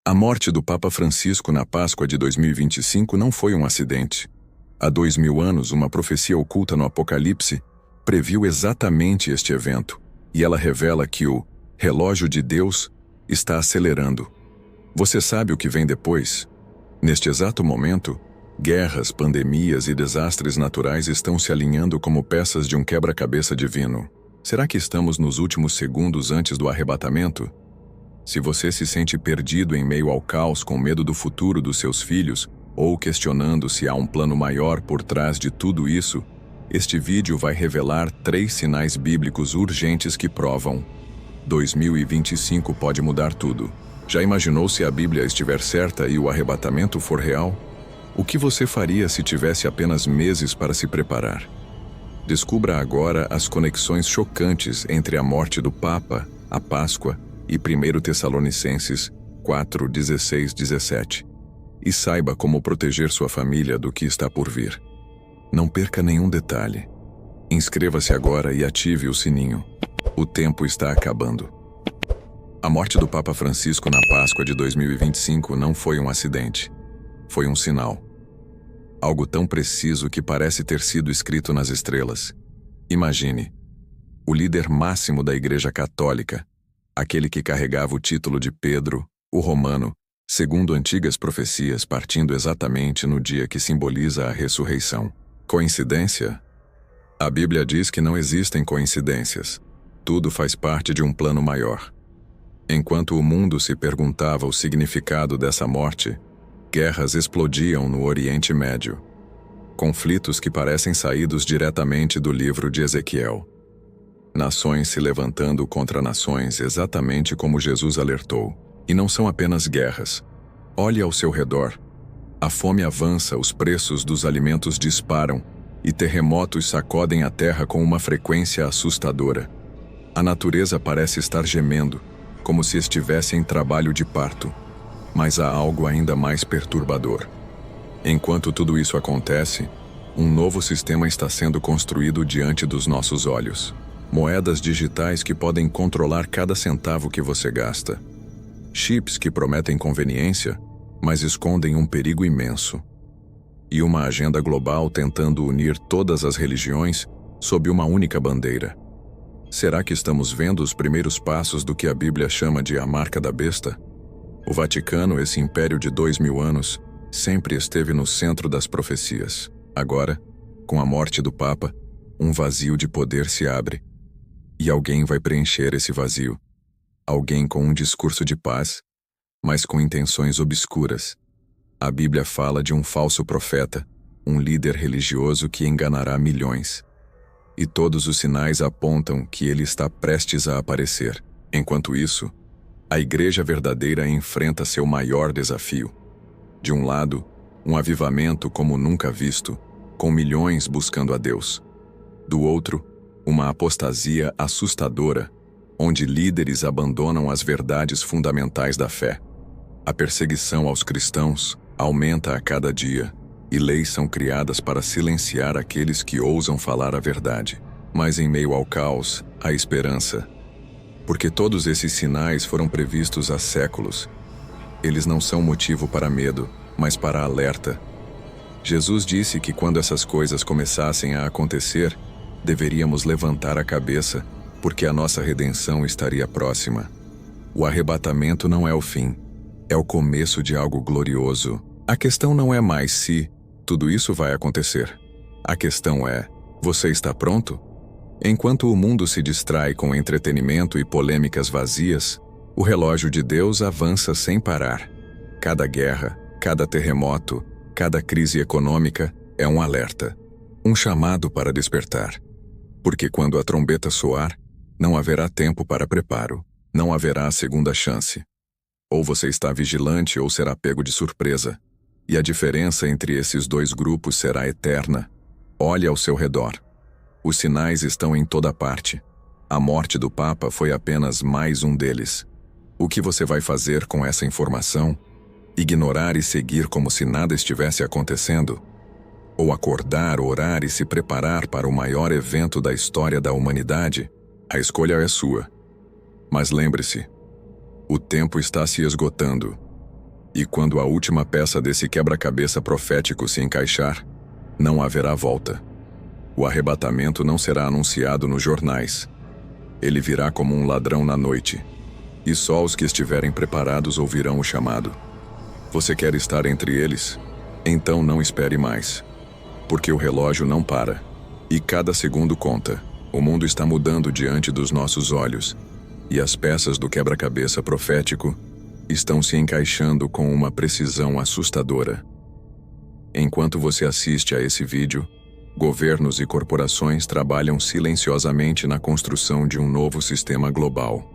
A morte do Papa Francisco na Páscoa de 2025 não foi um acidente. Há 2000 anos, uma profecia oculta no Apocalipse previu exatamente este evento, e ela revela que o relógio de Deus está acelerando. Você sabe o que vem depois? Neste exato momento, guerras, pandemias e desastres naturais estão se alinhando como peças de um quebra-cabeça divino. Será que estamos nos últimos segundos antes do arrebatamento? Se você se sente perdido em meio ao caos com medo do futuro dos seus filhos, ou questionando se há um plano maior por trás de tudo isso, este vídeo vai revelar 3 sinais bíblicos urgentes que provam: 2025 pode mudar tudo. Já imaginou se a Bíblia estiver certa e o arrebatamento for real? O que você faria se tivesse apenas meses para se preparar? Descubra agora as conexões chocantes entre a morte do Papa, a Páscoa e 1 Tessalonicenses 4, 16, 17. E saiba como proteger sua família do que está por vir. Não perca nenhum detalhe. Inscreva-se agora e ative o sininho. O tempo está acabando. A morte do Papa Francisco na Páscoa de 2025 não foi um acidente. Foi um sinal. Algo tão preciso que parece ter sido escrito nas estrelas. Imagine, o líder máximo da Igreja Católica, aquele que carregava o título de Pedro, o Romano, segundo antigas profecias, partindo exatamente no dia que simboliza a ressurreição. Coincidência? A Bíblia diz que não existem coincidências. Tudo faz parte de um plano maior. Enquanto o mundo se perguntava o significado dessa morte, guerras explodiam no Oriente Médio. Conflitos que parecem saídos diretamente do livro de Ezequiel. Nações se levantando contra nações, exatamente como Jesus alertou. E não são apenas guerras. Olhe ao seu redor. A fome avança, os preços dos alimentos disparam, e terremotos sacodem a terra com uma frequência assustadora. A natureza parece estar gemendo, como se estivesse em trabalho de parto. Mas há algo ainda mais perturbador. Enquanto tudo isso acontece, um novo sistema está sendo construído diante dos nossos olhos. Moedas digitais que podem controlar cada centavo que você gasta. Chips que prometem conveniência, mas escondem um perigo imenso. E uma agenda global tentando unir todas as religiões sob uma única bandeira. Será que estamos vendo os primeiros passos do que a Bíblia chama de a marca da besta? O Vaticano, esse império de 2000 anos, sempre esteve no centro das profecias. Agora, com a morte do Papa, um vazio de poder se abre. E alguém vai preencher esse vazio. Alguém com um discurso de paz, mas com intenções obscuras. A Bíblia fala de um falso profeta, um líder religioso que enganará milhões. E todos os sinais apontam que ele está prestes a aparecer. Enquanto isso, a Igreja verdadeira enfrenta seu maior desafio. De um lado, um avivamento como nunca visto, com milhões buscando a Deus. Do outro, uma apostasia assustadora, onde líderes abandonam as verdades fundamentais da fé. A perseguição aos cristãos aumenta a cada dia, e leis são criadas para silenciar aqueles que ousam falar a verdade. Mas em meio ao caos, há esperança. Porque todos esses sinais foram previstos há séculos. Eles não são motivo para medo, mas para alerta. Jesus disse que quando essas coisas começassem a acontecer, deveríamos levantar a cabeça, porque a nossa redenção estaria próxima. O arrebatamento não é o fim, é o começo de algo glorioso. A questão não é mais se tudo isso vai acontecer. A questão é, você está pronto? Enquanto o mundo se distrai com entretenimento e polêmicas vazias, o relógio de Deus avança sem parar. Cada guerra, cada terremoto, cada crise econômica é um alerta, um chamado para despertar. Porque quando a trombeta soar, não haverá tempo para preparo, não haverá segunda chance. Ou você está vigilante ou será pego de surpresa. E a diferença entre esses dois grupos será eterna. Olhe ao seu redor. Os sinais estão em toda parte. A morte do Papa foi apenas mais um deles. O que você vai fazer com essa informação? Ignorar e seguir como se nada estivesse acontecendo? Ou acordar, orar e se preparar para o maior evento da história da humanidade? A escolha é sua. Mas lembre-se, o tempo está se esgotando. E quando a última peça desse quebra-cabeça profético se encaixar, não haverá volta. O arrebatamento não será anunciado nos jornais. Ele virá como um ladrão na noite. E só os que estiverem preparados ouvirão o chamado. Você quer estar entre eles? Então não espere mais. Porque o relógio não para. E cada segundo conta. O mundo está mudando diante dos nossos olhos. E as peças do quebra-cabeça profético estão se encaixando com uma precisão assustadora. Enquanto você assiste a esse vídeo, governos e corporações trabalham silenciosamente na construção de um novo sistema global.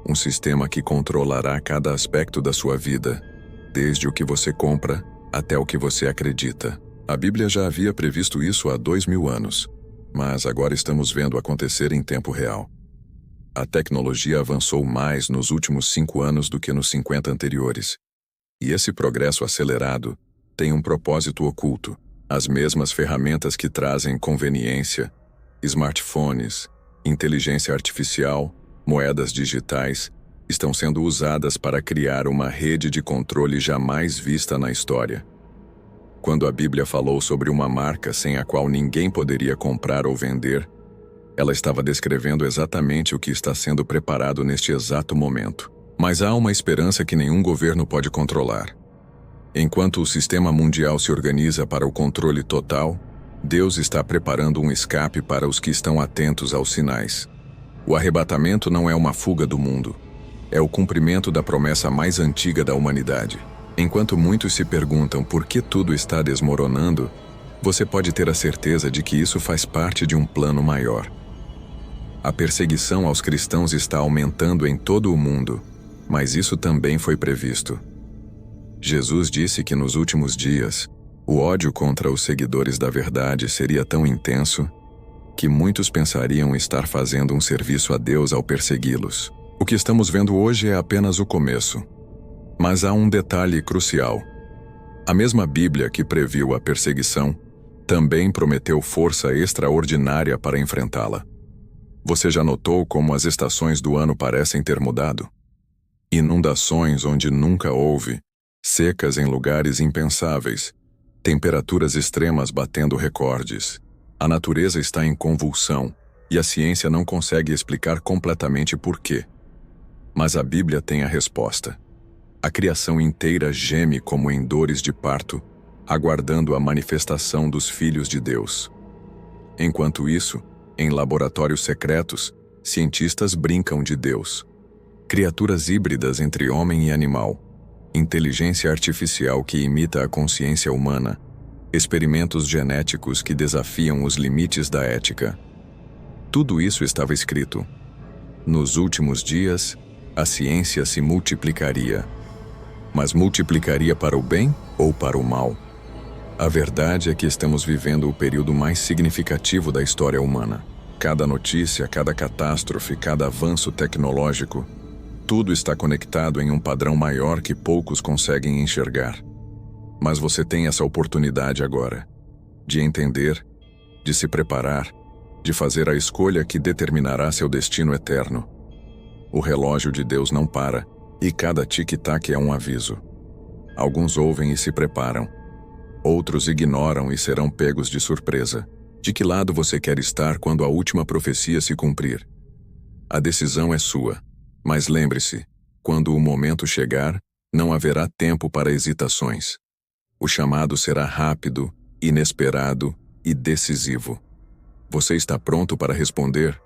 Um sistema que controlará cada aspecto da sua vida, desde o que você compra até o que você acredita. A Bíblia já havia previsto isso há 2000 anos, mas agora estamos vendo acontecer em tempo real. A tecnologia avançou mais nos últimos 5 anos do que nos 50 anteriores. E esse progresso acelerado tem um propósito oculto. As mesmas ferramentas que trazem conveniência, smartphones, inteligência artificial, moedas digitais, estão sendo usadas para criar uma rede de controle jamais vista na história. Quando a Bíblia falou sobre uma marca sem a qual ninguém poderia comprar ou vender, ela estava descrevendo exatamente o que está sendo preparado neste exato momento. Mas há uma esperança que nenhum governo pode controlar. Enquanto o sistema mundial se organiza para o controle total, Deus está preparando um escape para os que estão atentos aos sinais. O arrebatamento não é uma fuga do mundo. É o cumprimento da promessa mais antiga da humanidade. Enquanto muitos se perguntam por que tudo está desmoronando, você pode ter a certeza de que isso faz parte de um plano maior. A perseguição aos cristãos está aumentando em todo o mundo, mas isso também foi previsto. Jesus disse que nos últimos dias, o ódio contra os seguidores da verdade seria tão intenso que muitos pensariam estar fazendo um serviço a Deus ao persegui-los. O que estamos vendo hoje é apenas o começo. Mas há um detalhe crucial. A mesma Bíblia que previu a perseguição também prometeu força extraordinária para enfrentá-la. Você já notou como as estações do ano parecem ter mudado? Inundações onde nunca houve, secas em lugares impensáveis, temperaturas extremas batendo recordes. A natureza está em convulsão e a ciência não consegue explicar completamente por quê. Mas a Bíblia tem a resposta. A criação inteira geme como em dores de parto, aguardando a manifestação dos filhos de Deus. Enquanto isso, em laboratórios secretos, cientistas brincam de Deus. Criaturas híbridas entre homem e animal, inteligência artificial que imita a consciência humana, experimentos genéticos que desafiam os limites da ética. Tudo isso estava escrito. Nos últimos dias, a ciência se multiplicaria. Mas multiplicaria para o bem ou para o mal? A verdade é que estamos vivendo o período mais significativo da história humana. Cada notícia, cada catástrofe, cada avanço tecnológico, tudo está conectado em um padrão maior que poucos conseguem enxergar. Mas você tem essa oportunidade agora, de entender, de se preparar, de fazer a escolha que determinará seu destino eterno. O relógio de Deus não para, e cada tic-tac é um aviso. Alguns ouvem e se preparam. Outros ignoram e serão pegos de surpresa. De que lado você quer estar quando a última profecia se cumprir? A decisão é sua. Mas lembre-se, quando o momento chegar, não haverá tempo para hesitações. O chamado será rápido, inesperado e decisivo. Você está pronto para responder?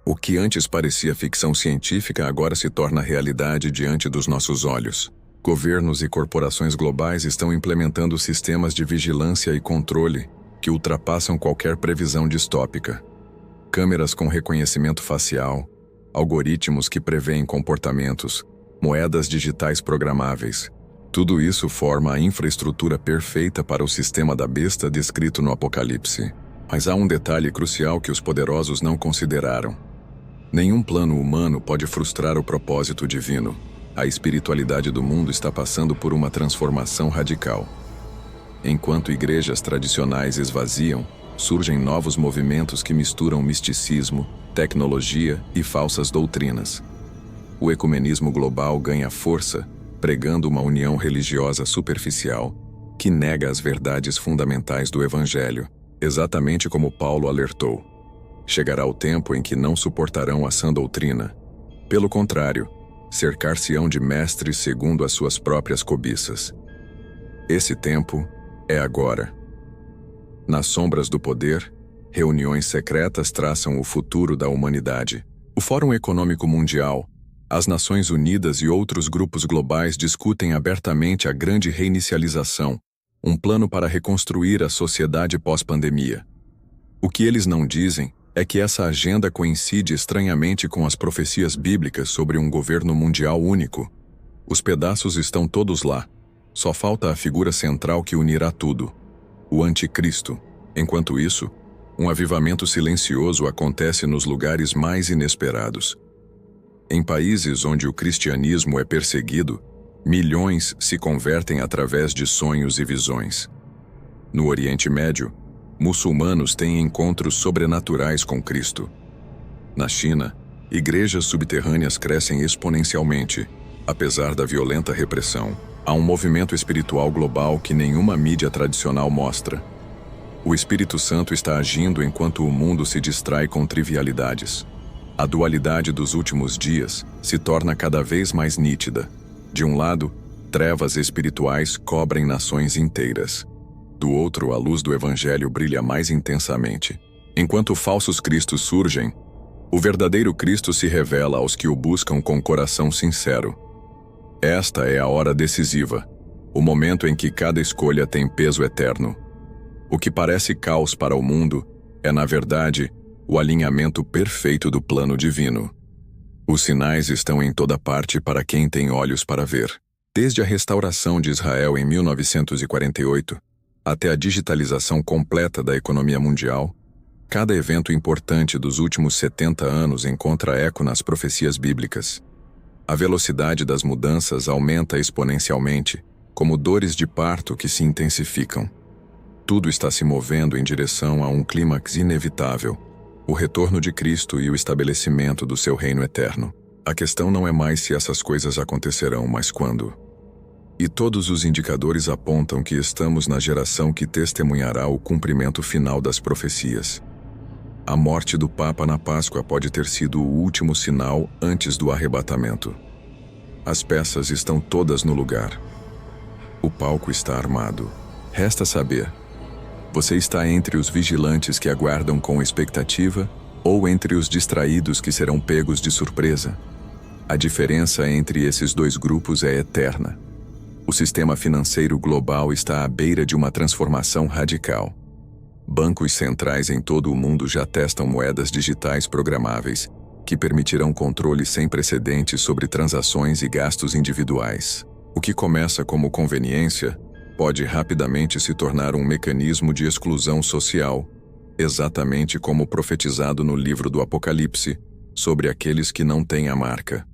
O que antes parecia ficção científica agora se torna realidade diante dos nossos olhos. Governos e corporações globais estão implementando sistemas de vigilância e controle que ultrapassam qualquer previsão distópica. Câmeras com reconhecimento facial, algoritmos que preveem comportamentos, moedas digitais programáveis. Tudo isso forma a infraestrutura perfeita para o sistema da besta descrito no Apocalipse. Mas há um detalhe crucial que os poderosos não consideraram. Nenhum plano humano pode frustrar o propósito divino. A espiritualidade do mundo está passando por uma transformação radical. Enquanto igrejas tradicionais esvaziam, surgem novos movimentos que misturam misticismo, tecnologia e falsas doutrinas. O ecumenismo global ganha força pregando uma união religiosa superficial que nega as verdades fundamentais do Evangelho, exatamente como Paulo alertou. Chegará o tempo em que não suportarão a sã doutrina. Pelo contrário, cercar-se-ão de mestres segundo as suas próprias cobiças. Esse tempo é agora. Nas sombras do poder, reuniões secretas traçam o futuro da humanidade. O Fórum Econômico Mundial, as Nações Unidas e outros grupos globais discutem abertamente a grande reinicialização, um plano para reconstruir a sociedade pós-pandemia. O que eles não dizem é que essa agenda coincide estranhamente com as profecias bíblicas sobre um governo mundial único. Os pedaços estão todos lá. Só falta a figura central que unirá tudo: o Anticristo. Enquanto isso, um avivamento silencioso acontece nos lugares mais inesperados. Em países onde o cristianismo é perseguido, milhões se convertem através de sonhos e visões. No Oriente Médio, muçulmanos têm encontros sobrenaturais com Cristo. Na China, igrejas subterrâneas crescem exponencialmente, apesar da violenta repressão. Há um movimento espiritual global que nenhuma mídia tradicional mostra. O Espírito Santo está agindo enquanto o mundo se distrai com trivialidades. A dualidade dos últimos dias se torna cada vez mais nítida. De um lado, trevas espirituais cobrem nações inteiras. Do outro, a luz do Evangelho brilha mais intensamente. Enquanto falsos cristos surgem, o verdadeiro Cristo se revela aos que o buscam com coração sincero. Esta é a hora decisiva, o momento em que cada escolha tem peso eterno. O que parece caos para o mundo é, na verdade, o alinhamento perfeito do plano divino. Os sinais estão em toda parte para quem tem olhos para ver. Desde a restauração de Israel em 1948, até a digitalização completa da economia mundial, cada evento importante dos últimos 70 anos encontra eco nas profecias bíblicas. A velocidade das mudanças aumenta exponencialmente, como dores de parto que se intensificam. Tudo está se movendo em direção a um clímax inevitável: o retorno de Cristo e o estabelecimento do seu reino eterno. A questão não é mais se essas coisas acontecerão, mas quando. E todos os indicadores apontam que estamos na geração que testemunhará o cumprimento final das profecias. A morte do Papa na Páscoa pode ter sido o último sinal antes do arrebatamento. As peças estão todas no lugar. O palco está armado. Resta saber: você está entre os vigilantes que aguardam com expectativa ou entre os distraídos que serão pegos de surpresa? A diferença entre esses dois grupos é eterna. O sistema financeiro global está à beira de uma transformação radical. Bancos centrais em todo o mundo já testam moedas digitais programáveis que permitirão controle sem precedentes sobre transações e gastos individuais. O que começa como conveniência pode rapidamente se tornar um mecanismo de exclusão social, exatamente como profetizado no livro do Apocalipse, sobre aqueles que não têm a marca.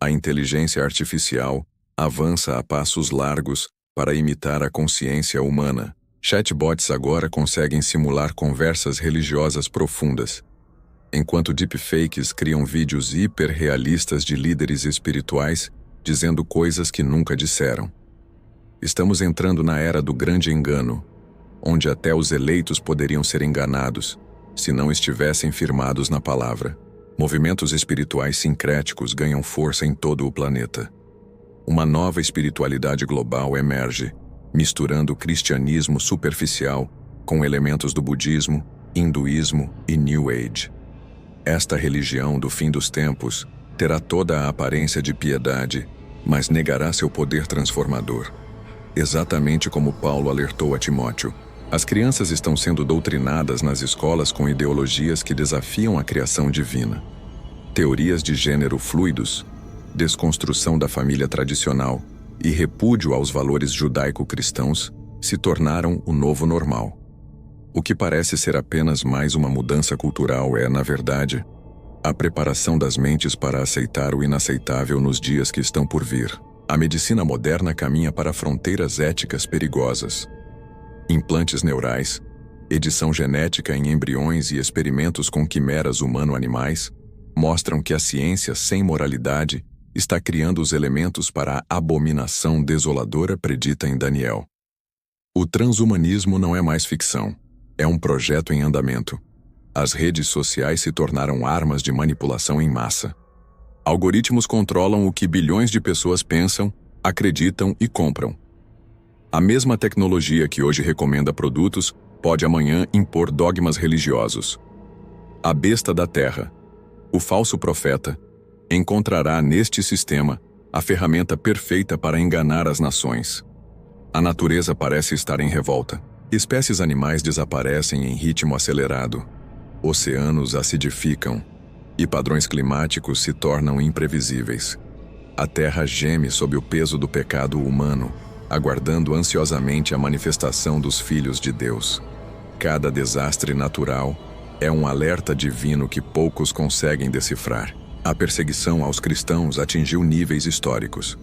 A inteligência artificial avança a passos largos para imitar a consciência humana. Chatbots agora conseguem simular conversas religiosas profundas, enquanto deepfakes criam vídeos hiperrealistas de líderes espirituais dizendo coisas que nunca disseram. Estamos entrando na era do grande engano, onde até os eleitos poderiam ser enganados, se não estivessem firmados na palavra. Movimentos espirituais sincréticos ganham força em todo o planeta. Uma nova espiritualidade global emerge, misturando o cristianismo superficial com elementos do budismo, hinduísmo e New Age. Esta religião do fim dos tempos terá toda a aparência de piedade, mas negará seu poder transformador. Exatamente como Paulo alertou a Timóteo, as crianças estão sendo doutrinadas nas escolas com ideologias que desafiam a criação divina. Teorias de gênero fluidos, desconstrução da família tradicional e repúdio aos valores judaico-cristãos se tornaram o novo normal. O que parece ser apenas mais uma mudança cultural é, na verdade, a preparação das mentes para aceitar o inaceitável nos dias que estão por vir. A medicina moderna caminha para fronteiras éticas perigosas. Implantes neurais, edição genética em embriões e experimentos com quimeras humano-animais mostram que a ciência sem moralidade está criando os elementos para a abominação desoladora predita em Daniel. O transhumanismo não é mais ficção, é um projeto em andamento. As redes sociais se tornaram armas de manipulação em massa. Algoritmos controlam o que bilhões de pessoas pensam, acreditam e compram. A mesma tecnologia que hoje recomenda produtos pode amanhã impor dogmas religiosos. A besta da terra, o falso profeta, encontrará neste sistema a ferramenta perfeita para enganar as nações. A natureza parece estar em revolta. Espécies animais desaparecem em ritmo acelerado. Oceanos acidificam e padrões climáticos se tornam imprevisíveis. A Terra geme sob o peso do pecado humano, aguardando ansiosamente a manifestação dos filhos de Deus. Cada desastre natural é um alerta divino que poucos conseguem decifrar. A perseguição aos cristãos atingiu níveis históricos.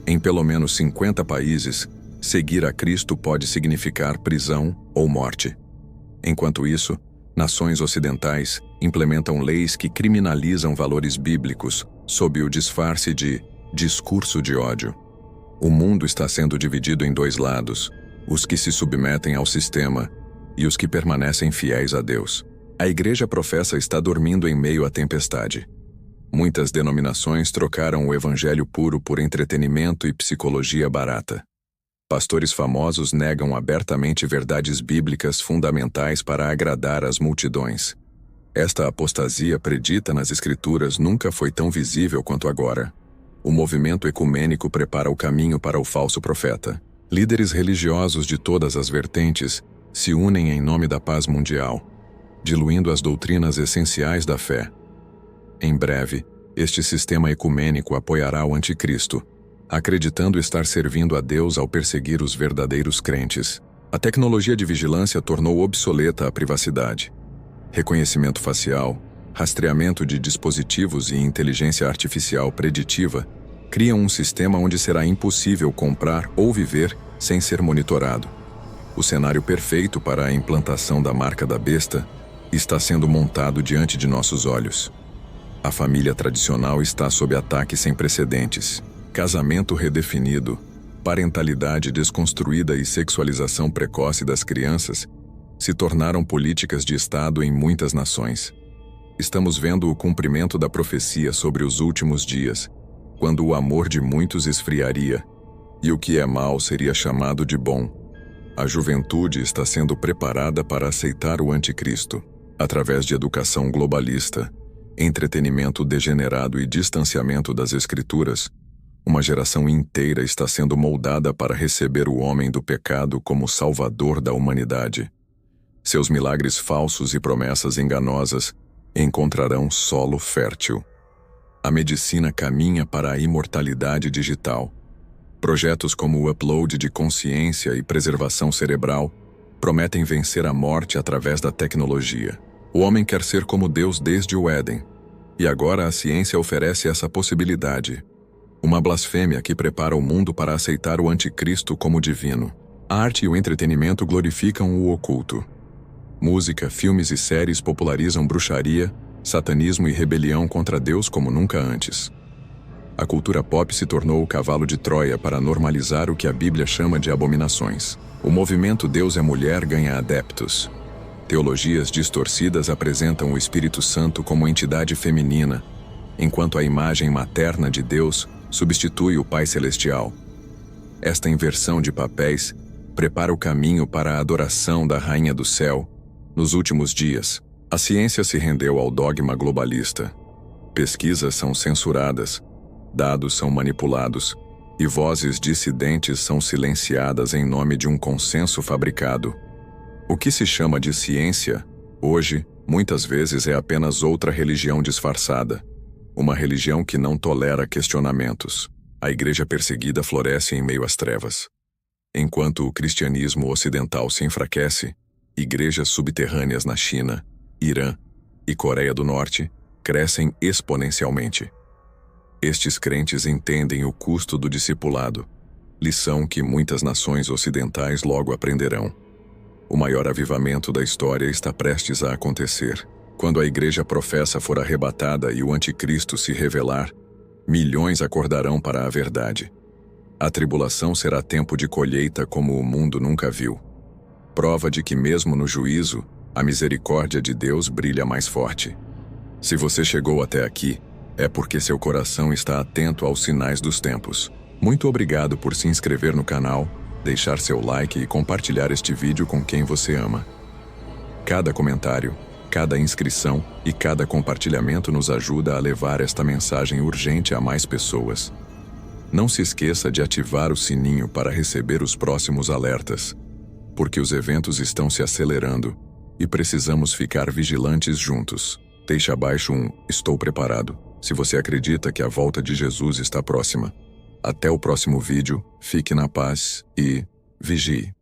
Em pelo menos 50 países, seguir a Cristo pode significar prisão ou morte. Enquanto isso, nações ocidentais implementam leis que criminalizam valores bíblicos sob o disfarce de discurso de ódio. O mundo está sendo dividido em dois lados, os que se submetem ao sistema e os que permanecem fiéis a Deus. A igreja professa está dormindo em meio à tempestade. Muitas denominações trocaram o evangelho puro por entretenimento e psicologia barata. Pastores famosos negam abertamente verdades bíblicas fundamentais para agradar as multidões. Esta apostasia predita nas Escrituras nunca foi tão visível quanto agora. O movimento ecumênico prepara o caminho para o falso profeta. Líderes religiosos de todas as vertentes se unem em nome da paz mundial, diluindo as doutrinas essenciais da fé. Em breve, este sistema ecumênico apoiará o anticristo, acreditando estar servindo a Deus ao perseguir os verdadeiros crentes. A tecnologia de vigilância tornou obsoleta a privacidade. Reconhecimento facial, rastreamento de dispositivos e inteligência artificial preditiva criam um sistema onde será impossível comprar ou viver sem ser monitorado. O cenário perfeito para a implantação da marca da besta está sendo montado diante de nossos olhos. A família tradicional está sob ataque sem precedentes. Casamento redefinido, parentalidade desconstruída e sexualização precoce das crianças se tornaram políticas de Estado em muitas nações. Estamos vendo o cumprimento da profecia sobre os últimos dias, quando o amor de muitos esfriaria, e o que é mal seria chamado de bom. A juventude está sendo preparada para aceitar o anticristo, através de educação globalista, entretenimento degenerado e distanciamento das Escrituras. Uma geração inteira está sendo moldada para receber o homem do pecado como salvador da humanidade. Seus milagres falsos e promessas enganosas encontrarão solo fértil. A medicina caminha para a imortalidade digital. Projetos como o upload de consciência e preservação cerebral prometem vencer a morte através da tecnologia. O homem quer ser como Deus desde o Éden, e agora a ciência oferece essa possibilidade. Uma blasfêmia que prepara o mundo para aceitar o anticristo como divino. A arte e o entretenimento glorificam o oculto. Música, filmes e séries popularizam bruxaria, satanismo e rebelião contra Deus como nunca antes. A cultura pop se tornou o cavalo de Troia para normalizar o que a Bíblia chama de abominações. O movimento Deus é Mulher ganha adeptos. Teologias distorcidas apresentam o Espírito Santo como entidade feminina, enquanto a imagem materna de Deus substitui o Pai Celestial. Esta inversão de papéis prepara o caminho para a adoração da Rainha do Céu. Nos últimos dias, a ciência se rendeu ao dogma globalista. Pesquisas são censuradas, dados são manipulados e vozes dissidentes são silenciadas em nome de um consenso fabricado. O que se chama de ciência, hoje, muitas vezes é apenas outra religião disfarçada. Uma religião que não tolera questionamentos. A igreja perseguida floresce em meio às trevas. Enquanto o cristianismo ocidental se enfraquece, igrejas subterrâneas na China, Irã e Coreia do Norte crescem exponencialmente. Estes crentes entendem o custo do discipulado, lição que muitas nações ocidentais logo aprenderão. O maior avivamento da história está prestes a acontecer. Quando a igreja professa for arrebatada e o anticristo se revelar, Milhões acordarão para a verdade. A tribulação será tempo de colheita como o mundo nunca viu. Prova de que mesmo no juízo, a misericórdia de Deus brilha mais forte. Se você chegou até aqui, é porque seu coração está atento aos sinais dos tempos. Muito obrigado por se inscrever no canal, deixar seu like e compartilhar este vídeo com quem você ama. Cada comentário, cada inscrição e cada compartilhamento nos ajuda a levar esta mensagem urgente a mais pessoas. Não se esqueça de ativar o sininho para receber os próximos alertas, porque os eventos estão se acelerando e precisamos ficar vigilantes juntos. Deixe abaixo um "Estou preparado" se você acredita que a volta de Jesus está próxima. Até o próximo vídeo, fique na paz e vigie.